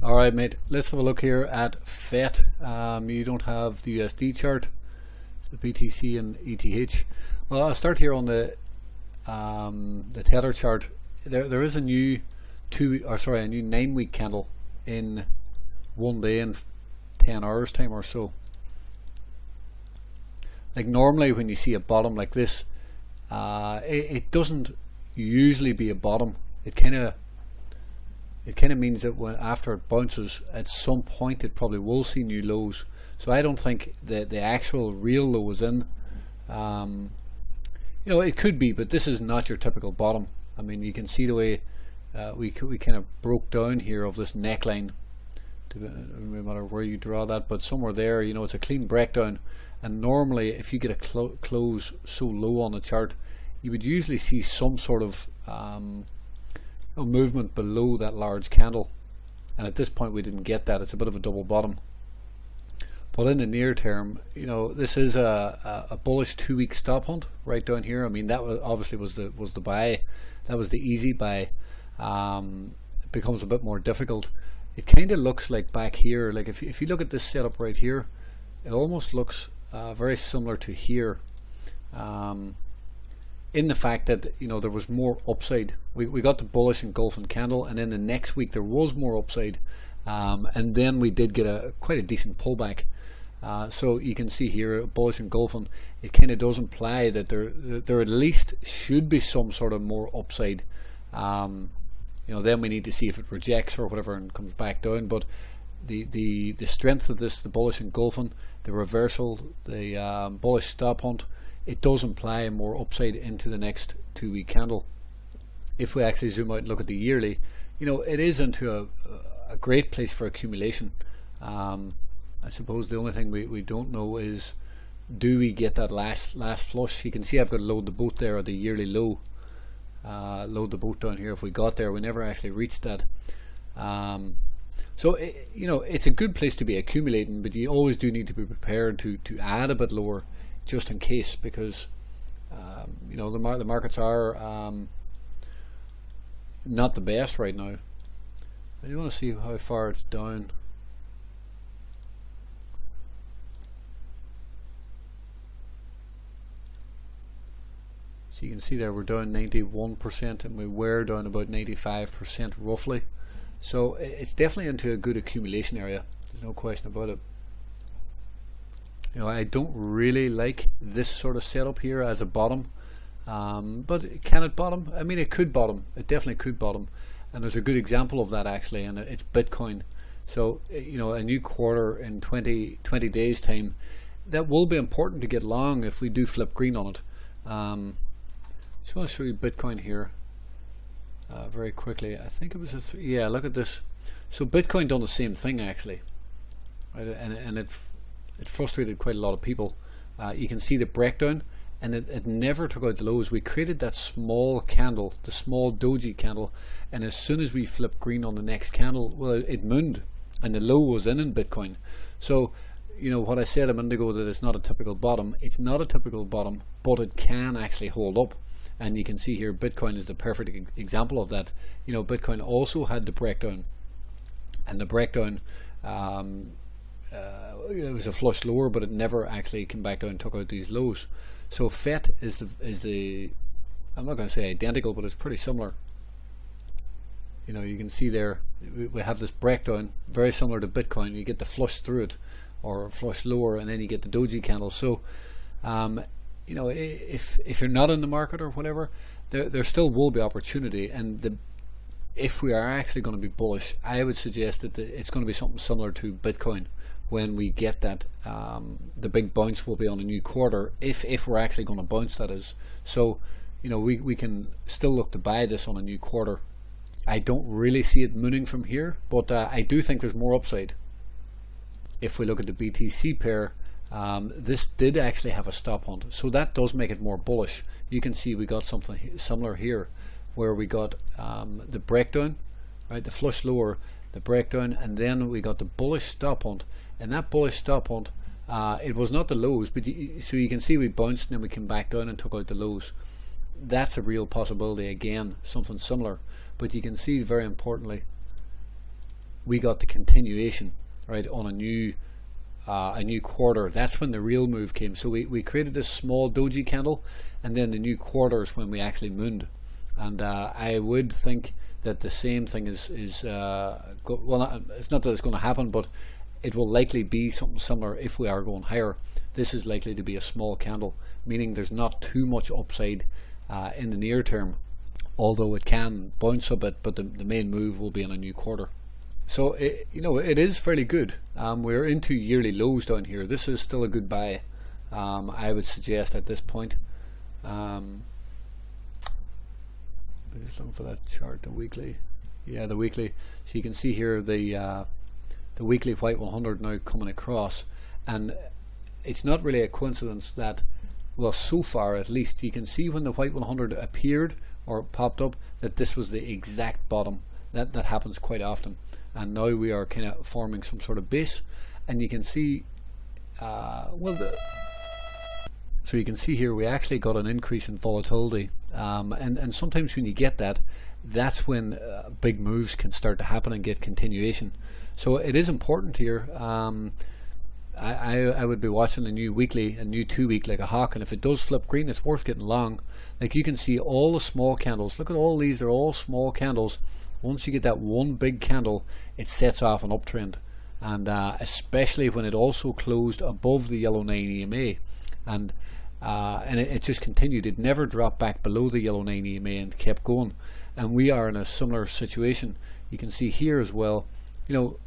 Alright mate, let's have a look here at FET. You don't have the USD chart, the BTC and ETH. Well, I'll start here on the Tether chart. There is a new 9-week candle in 1 day and 10 hours time or so. Like normally when you see a bottom like this, it doesn't usually be a bottom. It kind of means that when after it bounces at some point it probably will see new lows. So I don't think that the actual real low is in. It could be, but this is not your typical bottom. I mean, you can see the way we kind of broke down here of this neckline. No matter where you draw that, but somewhere there, it's a clean breakdown. And normally if you get a close so low on the chart, you would usually see some sort of movement below that large candle, and at this point we didn't get that. It's a bit of a double bottom. But in the near term, this is a bullish 2-week stop hunt right down here. I mean, that was obviously was the buy. That was the easy buy. It becomes a bit more difficult. It kind of looks like back here, like if you look at this setup right here, it almost looks very similar to here, in the fact that there was more upside. We got the bullish engulfing candle, and then the next week there was more upside, and then we did get quite a decent pullback. So you can see here bullish engulfing. It kind of does imply that there at least should be some sort of more upside. Then we need to see if it rejects or whatever and comes back down. But the strength of this, the bullish engulfing, the reversal, the bullish stop hunt, it does imply more upside into the next 2-week candle. If we actually zoom out and look at the yearly, it is into a great place for accumulation. I suppose the only thing we don't know is, do we get that last flush? You can see I've got to load the boat there at the yearly low. Load the boat down here. If we got there, we never actually reached that. So it's a good place to be accumulating, but you always do need to be prepared to add a bit lower, just in case, because the markets are not the best right now. You want to see how far it's down. So you can see there we're down 91%, and we were down about 95% roughly. So it's definitely into a good accumulation area. There's no question about it. I don't really like this sort of setup here as a bottom, but can it bottom? I mean, it could bottom. It definitely could bottom, and there's a good example of that actually, and it's Bitcoin. So a new quarter in 20 days time, that will be important to get long if we do flip green on it. Just want to show you Bitcoin here very quickly. I think it was yeah, look at this. So Bitcoin done the same thing actually, right? And it frustrated quite a lot of people. You can see the breakdown, and it never took out the lows. We created that small candle, the small doji candle, and as soon as we flipped green on the next candle, well, it mooned, and the low was in Bitcoin. So what I said a minute ago, that it's not a typical bottom. It's not a typical bottom, but it can actually hold up. And you can see here Bitcoin is the perfect example of that. Bitcoin also had the breakdown, and the breakdown it was a flush lower, but it never actually came back down and took out these lows. So FET is the I'm not going to say identical, but it's pretty similar. You can see there we have this breakdown very similar to Bitcoin. You get the flush through it, or flush lower, and then you get the doji candle. So if you're not in the market or whatever, there still will be opportunity. And if we are actually going to be bullish, I would suggest that it's going to be something similar to Bitcoin. When we get that, the big bounce will be on a new quarter, if we're actually going to bounce, that is. So we can still look to buy this on a new quarter. I don't really see it mooning from here, but I do think there's more upside. If we look at the BTC pair, this did actually have a stop hunt, so that does make it more bullish. You can see we got something similar here, where we got the breakdown, right, the flush lower, the breakdown, and then we got the bullish stop hunt. And that bullish stop hunt, it was not the lows, but so you can see we bounced and then we came back down and took out the lows. That's a real possibility again, something similar. But you can see very importantly, we got the continuation, right, on a new quarter. That's when the real move came. So we created this small doji candle, and then the new quarter is when we actually mooned. And I would think that the same thing is well, it's not that it's going to happen, but it will likely be something similar if we are going higher. This is likely to be a small candle, meaning there's not too much upside in the near term, although it can bounce a bit, but the main move will be in a new quarter. So it is fairly good. We're into yearly lows down here. This is still a good buy, I would suggest at this point. I'm just looking for that chart, the weekly. Yeah, the weekly. So you can see here the weekly white 100 now coming across, and it's not really a coincidence that, well, so far at least, you can see when the white 100 appeared or popped up that this was the exact bottom. That happens quite often, and now we are kind of forming some sort of base, and you can see so you can see here we actually got an increase in volatility, and sometimes when you get that, that's when big moves can start to happen and get continuation. So it is important here. I would be watching a new weekly, a new 2 week like a hawk, and if it does flip green, it's worth getting long. Like you can see all the small candles. Look at all these, they're all small candles. Once you get that one big candle, it sets off an uptrend, and especially when it also closed above the yellow 9 EMA, and it just continued. It never dropped back below the yellow 9 EMA and kept going, and we are in a similar situation. You can see here as well,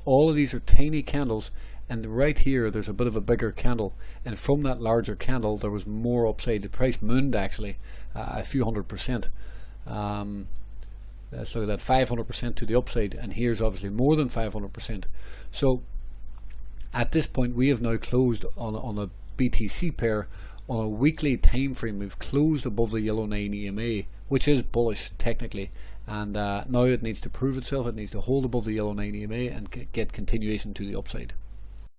all of these are tiny candles, and right here there's a bit of a bigger candle, and from that larger candle there was more upside. The price mooned actually a few 100%. Let's look at that, 500% to the upside, and here's obviously more than 500%. So at this point we have now closed on a BTC pair on a weekly time frame. We've closed above the yellow 9 EMA, which is bullish technically, and now it needs to prove itself. It needs to hold above the yellow 9 EMA and get continuation to the upside.